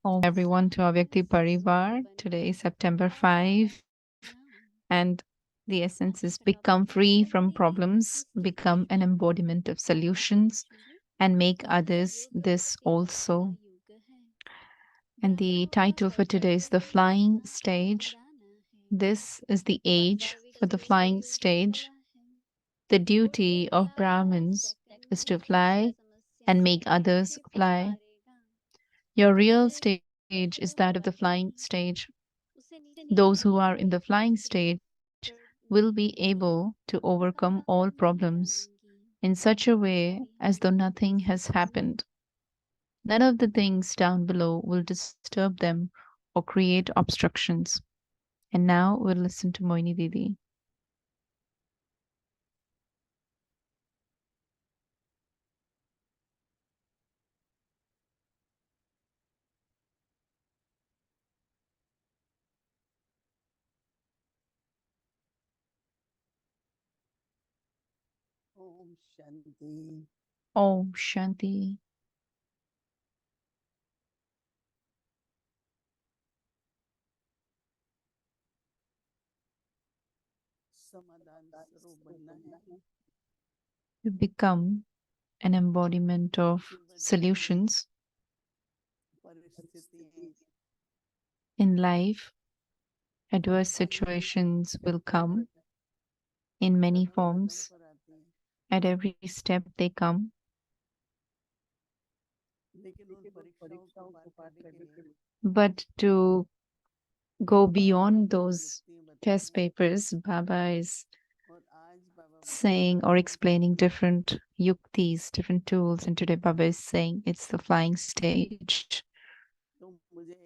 Everyone to our Vyakti Parivar. Today is September 5, and the essence is become free from problems, become an embodiment of solutions, and make others this also. And the title for today is The Flying Stage. This is the age for the flying stage. The duty of Brahmins is to fly and make others fly. Your real stage is that of the flying stage. Those who are in the flying stage will be able to overcome all problems in such a way as though nothing has happened. None of the things down below will disturb them or create obstructions. And now we'll listen to Mohini Didi. Om Shanti. Om Shanti. समाधान स्वरूप बनना है। To become an embodiment of solutions परिस्थितियां in life, adverse situations will come in many her Kadam forms. पर आती हैं, At every step they come. लेकिन उन परीक्षाओं को पार करने के लिए But to go beyond those युक्तियां test बताई हैं। papers, Baba is और आज बाबा बता रहे saying or explaining different yuktis, different tools, and today Baba is saying it's the flying stage. तो मुझे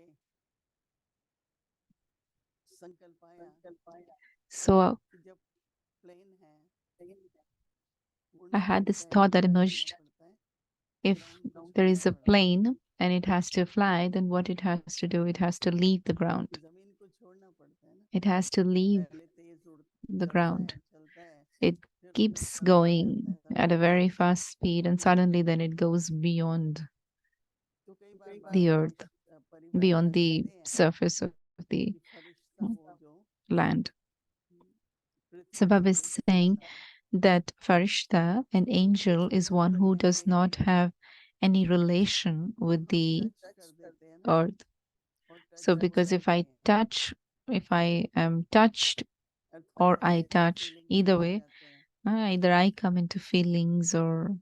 संकल्प आया So कि जब प्लेन है I उड़ना had this पड़ता है, thought that क्या करना emerged. पड़ता है, If ग्राउंड को there छोड़ना is a पड़ता है, plane and it has to fly, then what it has to do, it has to leave the ground. जमीन को छोड़ना पड़ता है ना। It has to leave पहले तेज the चलता ground. है चलता है, It फिर थोड़ा keeps शांत हो जाता going है, शांत at a होने के very बाद fast speed, and suddenly then it goes beyond तो कई बार the बाबा earth, परिभाषा beyond the देते हैं surface of the कि फरिश्ता वो जो land. पृथ्वी Sabab से is saying that Farishta, an angel, is one who does not have any relation with the touch कर देते हैं ना, earth. और So, टच because करते if I हैं touch, if I am touched अर्थात or I हमें भी touch, फीलिंग्स में either आ way, जाते हैं, either I come into feelings or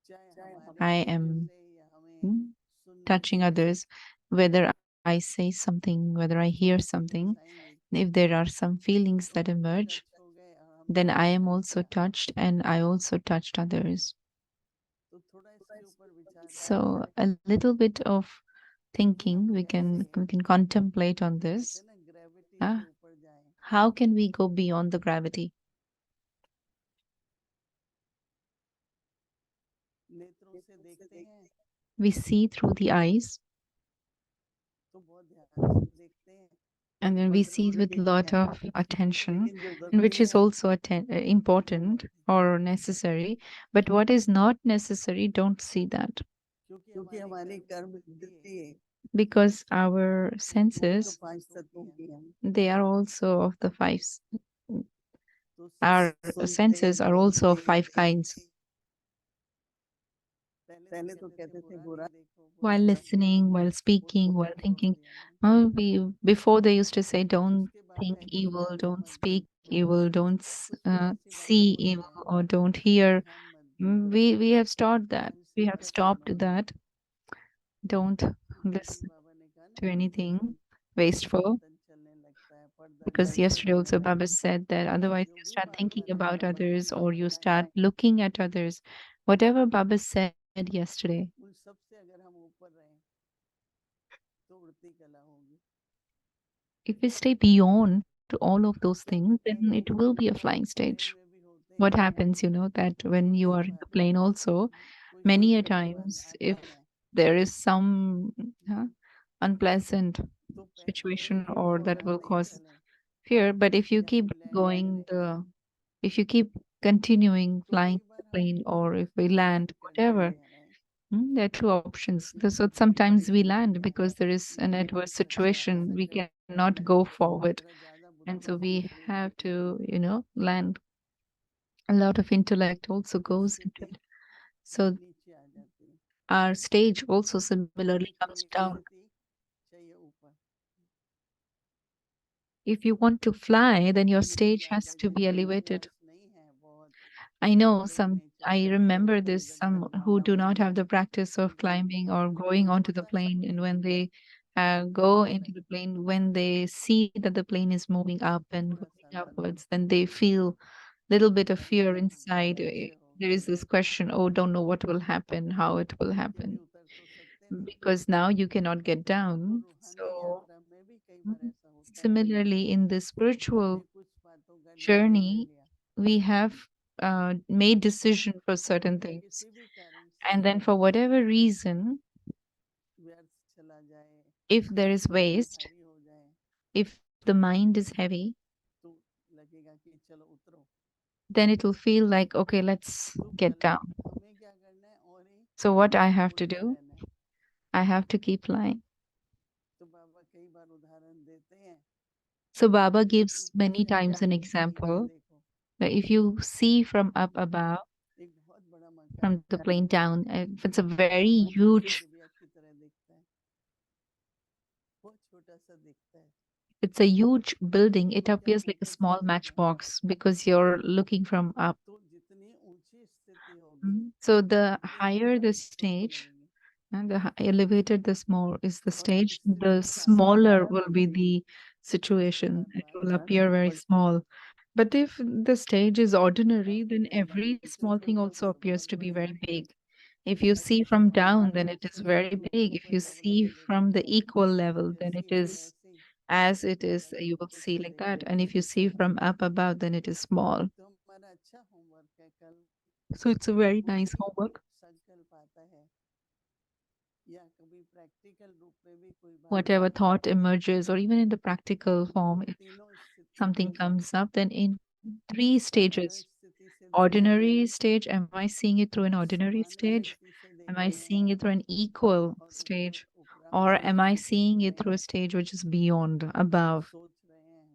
चाहे हमारे I बोलने am से या हमें mm, सुनने touching से others, whether I say something, whether I hear तो something, फीलिंग्स आएंगी, if there are some feelings तो that हम भी emerge, टच हो गए और हमने then भी I am टच also किया। touched and I also touched others. तो थोड़ा इसके ऊपर विचार करें So a little bit of कि thinking हम we कैसे can contemplate on कहते this. हैं ना ग्रेविटी से Uh, ऊपर जाएं। how can we go beyond the gravity? नेत्रों से देखते हैं We see through the eyes तो बहुत ध्यान से देखते हैं, and then we see with a lot of attention, लेकिन जो and जरूरी which is है also वो important मत or देखिए, necessary. But what is not necessary, don't see that. क्योंकि हमारी कर्म वृत्ति Because our वो भी तो senses, 5 तत्वों की है, they are also of the five. तो Our सुनते senses are also of बोलते five kinds. पहले तो कहते थे बुरा देखो बुरा While देखो, listening, while वो तो speaking, while बंद छोड़ thinking, दिया ना। we before they used to say, don't उसके बाद think कहेंगे evil, ध्यान don't मत speak दो, evil, don't कुछ भी ऐसी बातें see बोलते evil, हैं, or don't hear. ध्यान मत दो, We have stopped that. ध्यान से We have भटकना stopped मत। that. Don't क्योंकि listen बाबा ने कहा ना to anything नहीं तो wasteful. गर्दन चलने लगता है, पर्दा Because नीचे yesterday आने also लगता Baba है, said that otherwise जो you भी start bar thinking bar about बाबा ने others or you बताया start looking at others. Whatever Baba said yesterday, उन सब से अगर हम ऊपर रहें तो उड़ती कला होगी। if we stay beyond to all of those क्या things, होता then है it कि will be a flying plane stage. में भी होते What हैं happens, that when you are कई in the bar plane also, कोई many a मुश्किल times, आता if है there is some unpleasant तो situation फिर or that होगा will नहीं cause चलें fear, but if you या फिर keep लैंड going करें, if you keep continuing तो flying कई the बार हम plane or if we land, land कर whatever, देते हैं, right, There are two options. So sometimes we land because there is an adverse situation. We cannot go forward. And so we have to, land. A lot of intellect also goes into it. So नीचे आ जाती है। our stage also similarly comes थोड़ी down. स्थिति चाहिए ऊपर। If you want to fly, then your नीचे stage has जाकर to be जैसे मेरे elevated. पास नहीं है बहुत I know ऊंचाई some, नहीं I चढ़ते हैं, remember कोई this, गड्ढा some who गुड्ढा do हो not have the practice of लेकिन climbing or going मुझे onto the पता सब plane. And when टेक्निक है, they मुझे go पता into the लगता है। plane, when they see that the plane is moving up and थोड़ा going सावधानी upwards, then they feel little bit of fear लगता है हम inside. कैसे There होगा, is this question, oh, don't know what will happen, how it will क्योंकि अभी happen. उतर तो सकते नहीं। Because now you cannot get तो down. रूहानी So, यात्रा में भी कई बार mm, ऐसा होता है, similarly, in the हमने spiritual कुछ बातों का निर्णय ले journey, लिया, we have made decision for certain लेकिन things. किसी भी कारण से And then for whatever reason, व्यर्थ चला जाए, if there is मन waste, भारी हो जाए, if the mind is heavy, तो लगेगा कि चलो उतरो। then it will feel like, okay, let's तो get कल down. हमें क्या करना है, और ही So what I have to उड़ते do, रहना है। I have to keep flying. तो बाबा कई बार उदाहरण देते हैं So कि Baba अगर gives ऊपर many से आप times an नीचे की तरफ example देखो, that if you see from up above, एक बहुत बड़ा मकान from the plane down, if it's a very huge, डिबिया की तरह दिखता है, बहुत छोटा सा दिखता है। it's a huge building, it क्योंकि आप appears like a ऊपर से small देख रहे हैं, matchbox because you're looking from up. तो जितनी ऊंची स्थिति होगी So the उतनी higher कठिनाई the उसको stage, लगेगी, and the elevated the more is the और जब stage, स्थिति the सामने smaller खराब will be होगी the तो situation. Bar It bar will ध्यान appear very पलट small. But if the stage is ordinary, आपको then लगेगा every कि small सच में thing बहुत also appears बहुत to be बड़ी है। very big. If you see अच्छा from और down, then जब it is very स्थिति big. ऊपर If ऊपर you जब see रहने from लगती the है equal कि level, then it जैसी है is वैसी, as it तो is, बस you will ऊपर see से like that. देखते And if you रहना। see from up above, then it is small. तो हमारा अच्छा होमवर्क है कल, So it's a very कोई nice भी homework. संकल्प आता है या कभी प्रैक्टिकल रूप में भी कोई बात Whatever आती है, thought emerges, or even in the practical तो form, if तीनों स्थिति something को comes up, then in three साधारण stages. स्थिति से देखना है, Ordinary stage, am I seeing it through an ordinary सामान्य stage? दृष्टि से Am I देखना है, seeing it through an equal और ऊपर stage? उपराम Or am I दृष्टि से seeing देख it रहे through a हैं, stage which is beyond, above? सोच रहे हैं,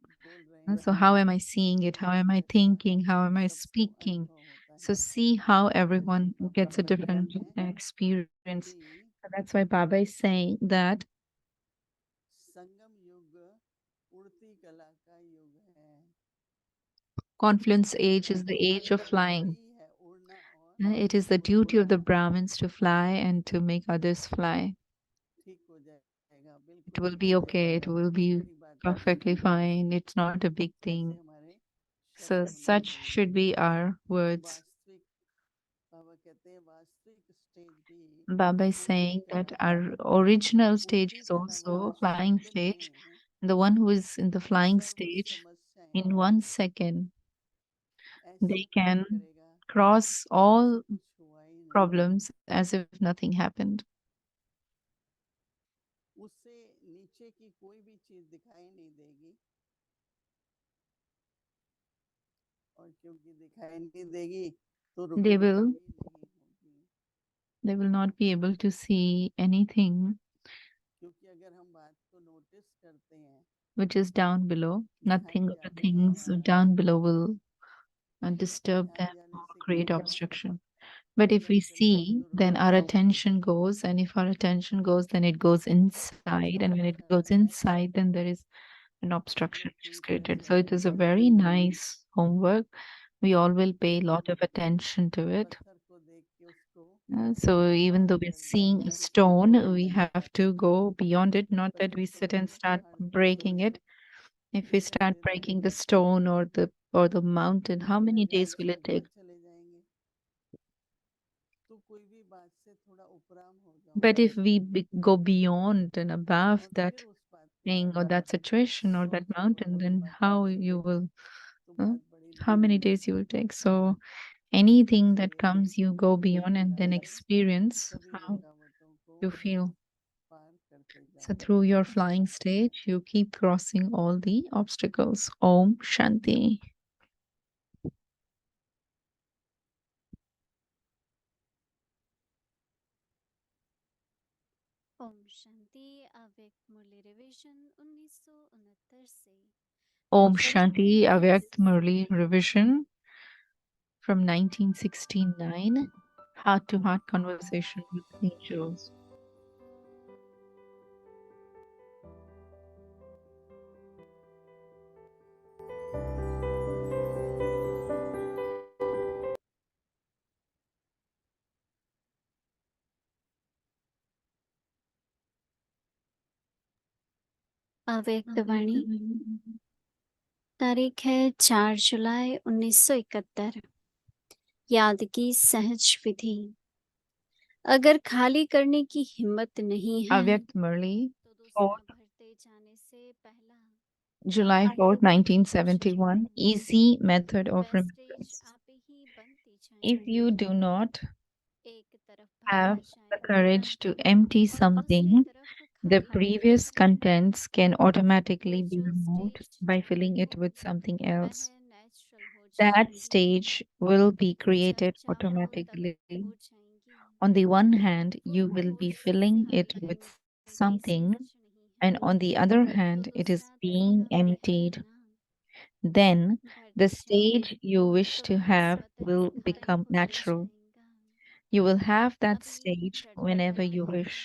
बोल रहे And so, हैं, how am I seeing तो it? How am I कैसा thinking? How am I सबको speaking? अनुभव होता So, है। see how इसी everyone का gets a पालन different करें experience. कि So that's why Baba is saying that संगम युग उड़ती कला का युग है। confluence age is the तो age हमारी of flying. जिम्मेदारी है उड़ना और It is the उनको duty of the लाना। Brahmins to fly and to make others fly. ठीक हो जाएगा, It बिल्कुल will ठीक be हो okay. It जाएगा, will कोई be बड़ी बात नहीं है। perfectly fine. It's not a big ऐसे thing. हमारे So, शब्द होने such चाहिए। should be our words. वास्तविक, बाबा कहते हैं वास्तविक स्टेज भी Baba is उड़ती saying that कला का our है। original stage उड़ती is कला का also flying शब्द stage. में The one who is in the flying serve stage, समस्याएं in 1 second, ऐसे they पार can करेगा cross जैसे all कुछ हुआ ही नहीं है। problems as if nothing happened. उससे नीचे की कोई भी चीज दिखाई नहीं देगी, और क्योंकि दिखाई नहीं देगी तो They रुकती will भी नहीं होगी। they will not be able to see anything क्योंकि अगर हम बात को नोटिस करते हैं, which is down below. ध्यान Nothing of the जाते things हैं, down below will disturb them ध्यान or जाने से क्या create होगा, obstruction. But if we चंचल मन see, तो then रुकता our नहीं है, attention goes, and if our attention goes, then it goes inside. अच्छा And when it अच्छा goes लगता है, inside, then there is an चलो obstruction which is ठीक है, created. So चलो it is a ठीक है। very nice homework. We all will pay a कि lot of attention to it. पत्थर को देख के उसको So even पार though we're कर seeing जाना a है, stone, we have to go beyond it. Not that we पत्थर को sit and देखो start पहाड़ को breaking दूर it. से If we दिखाई start देता है, breaking the stone or the mountain, how उसको many लगेगा days will अच्छा it घर take? चले जाएंगे। तो कोई भी बात से थोड़ा उपराम हो जाओ, But if we go beyond and above और that फिर उस बात को thing or that situation or that सोचो और mountain, बड़ी then बात how करो, you will, तो huh? बात बड़ी How नहीं many होगी। days you will take? So anything that इसलिए comes, you go beyond and then लगातार experience सभी how रुकावटों को you feel. पार करते So जाओ। through your flying stage, you keep crossing all the obstacles. Om Shanti. Om Shanti अव्यक्त मुरली revision 1969 से Om weekly Shanti Avyakt classes. Murli revision from 1969, Heart to Heart Conversation with Angels. अव्यक्त वाणी तारीख है 4 जुलाई 1971। याद की सहज विधि। अगर खाली करने की हिम्मत नहीं है Avyakt Murli, तो दूसरा 4th भरते जाने से पहला July 4th, अपना होश 1971. चाहिए। Easy method of wastage remembrance. आप ही बनती If जाएंगी। you do not एक तरफ have भरता the जाएंगे courage to empty और दूसरी something, तरफ the खाली होता previous जाएगा। contents can वो automatically be जो removed स्टेज by filling चाहते it हो with something वह else. नेचुरल हो That जाएंगी। stage will be जब created चाहो तब automatically. हो जाएंगी। On the one hand, खुद you को will be होश से filling खाली it with करने की something, सहज नहीं and है on the other तो hand, it is दूसरा being तरीका भी है emptied. ना। Then the भरते जाओ stage you wish तो to वह have स्वतः ही will खाली become होता natural. जाएगा। You will have that अभी stage रटने whenever लगा you है। wish.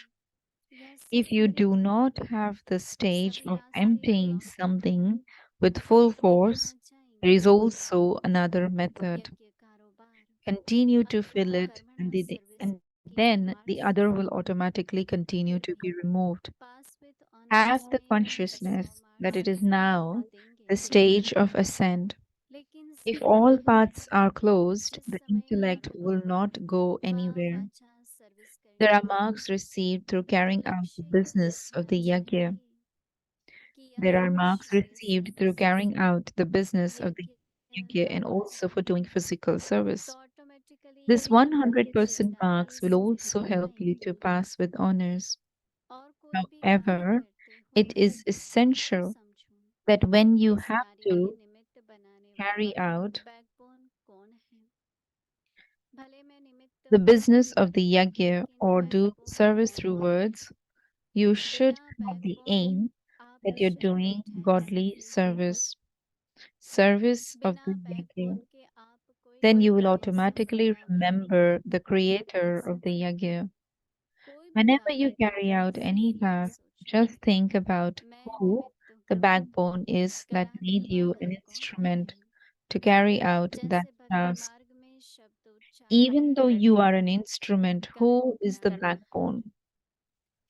यह If सही you do नहीं है। not have the stage सभी of रास्ते emptying ब्लॉक हैं something with full तो force, कहाँ there is जाएंगे। also another method. यज्ञ कारोबार Continue to अथवा fill it, कर्मणा सर्विस and की then शुरुआत the से other will automatically continue to be removed. Pass with Have honest the में 100 consciousness that marks it is आपको now देंगे। the stage of ascent. लेकिन If समय all आता paths है are closed, जिस the समय intellect कर्म will not go व anywhere. वाचा सर्विस There करनी are है marks received through तो carrying out the लक्ष्य यह business of रखना the yajna. चाहिए कि यह There are marks मनुष्य received through service carrying out the business of the यज्ञ yajna and करना also for doing physical तो service. ऑटोमेटिकली This यज्ञ के 100% marks will जिम्मेदारी also help you to निभाएंगे। pass with honors. और कोई भी कार्य However, करते हो it is तो essential समझो that when you इस have कार्य के to निमित्त बनाने वाला carry out बैकबोन कौन है। भले मैं निमित्त the हूँ business of the yajna लेकिन or do बैकबोन service कौन through है। words, you should बिना have the बैकबोन aim आप that you're शरीर doing ठहर godly सकेंगे। service, service of बिना the yajna. बैकबोन के आप कोई Then you will कार्य automatically सफलतापूर्वक remember the नहीं कर creator of the सकते। yajna. कोई भी Whenever you कार्य carry करने out से any यह task, सोचो just think about मैं who निमित्त the हूँ backbone is that कराने made you वाला an कौन instrument है। to carry out that जैसे भक्ति task. मार्ग में शब्द उच्चारण Even though करते you हैं are an instrument, कर्म who is the ज्ञान backbone?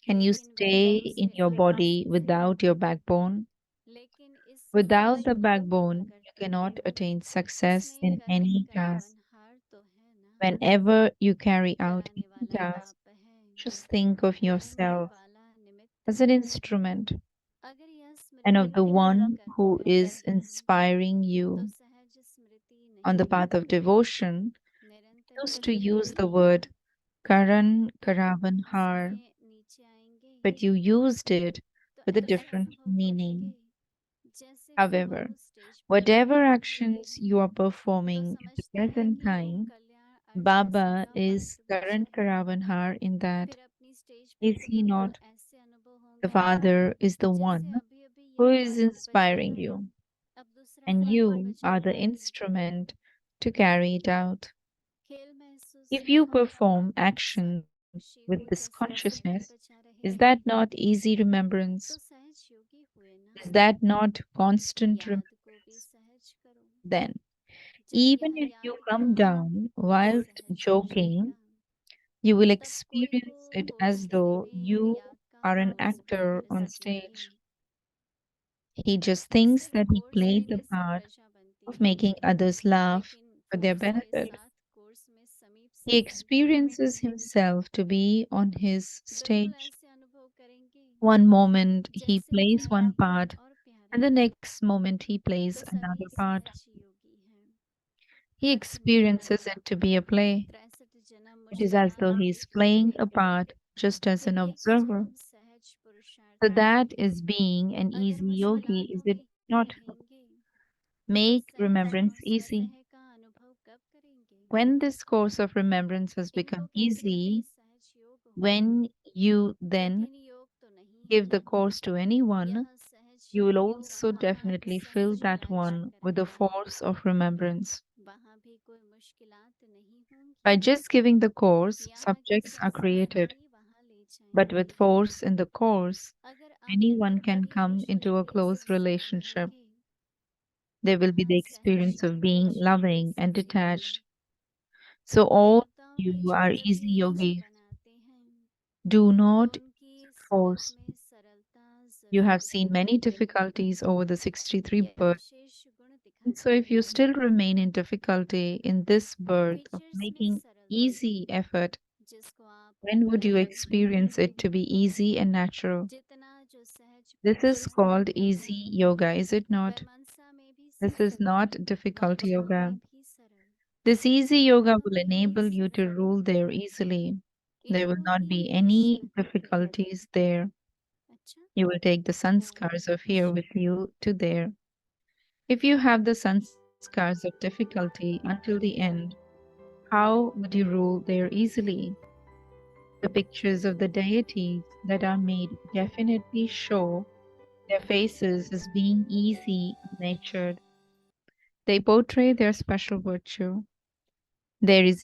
Can you लेकिन वे stay कौन in से your अंग body हैं। without your backbone? लेकिन इस Without the सहज विधि को backbone, you करते cannot हुए attain success इसमें in कर्म any task. करावनहार तो है ना। Whenever you carry out कराने any वाला task, आप है just think of करने yourself वाला निमित्त as an है। instrument अगर यह and स्मृति of the नहीं one who करते is हैं inspiring तो you. सहज स्मृति On the नहीं path of होगी। devotion, निरंतर used to use Smriti the word Karan तो आप Karavan Har, समय नीचे आएंगे but you used it तो with a ऐसा different अनुभव करेंगे meaning. जैसे However, फूल स्टेज पर whatever खिलते रहते actions हैं you are तो performing at the समझते हैं present कि वो time, कल्याण अर्थ Baba सेवा is Karan भारतवर्षा है। Karavan Har in that. फिर अपनी स्टेज पर Is he हमको not? ऐसे अनुभव The होंगे Father is the जैसे one अभी अभी who यह is वाद्य बजा inspiring रहा है you, अब दूसरा and वाद्य you बजा are the रहा है। instrument to carry it out. खेल महसूस If न you हो perform actions साक्षी with हो this कैसे वाद्य consciousness, बजा रहे is हैं that not easy तो remembrance? सहज योगी हुए ना। Is that not constant याद को भी remembrance? सहज करो Then, जब even यह if you याद come का down whilst सहज हो joking, जाएगा you will तब कोई को experience it होश as से though भी you याद का are an पॉज भी actor कर on सकेंगे। stage. He just thinks सिर्फ that he course played the लेने से part प्रजा बनती of है making others laugh लेकिन for their कोर्स के benefit. साथ कोर्स में समीप से He सहयोग है। experiences himself to be on his बिल्कुल stage. ऐसे अनुभव करेंगे One moment he जैसे plays वे one part, और प्यारे and the हैं next moment he तो plays सभी another part. सहज योगी हैं। He अर्थ निकालो experiences it to be a play. 63 जन्म It is मुझसे as though आप he is playing देखेंगे a part just as an फिर यही observer. जन्म सहज So पुरुषार्थ है। that is being an अगर easy yogi, is मुश्किलातों it में not? रहेंगे तो Make सहज remembrance और easy. स्वसह का अनुभव कब करेंगे। When this course of remembrance has इनको become कहते हैं easy, सहज योग when होना। you then कठिन योग तो नहीं है give the ये, course to anyone, यह सहज you will योग also वहाँ definitely fill सहज that यात्रा one with the कराता है। force of remembrance. वहाँ भी कोई मुश्किलात नहीं By होंगी, just giving the course, यहाँ की subjects are जैसी created, सवारी वहाँ ले but with जाएंगे। force in the course, अगर आप anyone can कभी come into a विश्वप्रिय close सत्संग relationship. करेंगे, There will be वहाँ the सहज experience of being विश्वप्रिय loving and Satsangi detached. So, all देवताओं की you are जो easy दरवेश yogis, बनाते हैं, do तो not उनकी सेहत force. में सरलता You have जरूर seen many दिखाते हैं। difficulties over the 63 यह births. विशेष गुण And so, दिखाते if you हैं। still remain in difficulty in this birth of features में making सरलता, easy effort, जिसको आप when would you महत्व experience it to be easy and natural? जितना जो सहज This is पुरुषार्थ called करेगा, easy yoga, is it वह not? मनसा में भी This is सरल, not difficult वाचा yoga. में भी सरल, This easy yoga दोनों will में ही enable you to सरल, rule there easily. There will not be इनको ही any शांति। difficulties there. अच्छा, You will take the sanskars of here with you to there. If you have the sanskars of difficulty until the end, how would you rule there easily? The pictures of the deities that are made definitely show their faces as being easy natured. They portray their special virtue. There is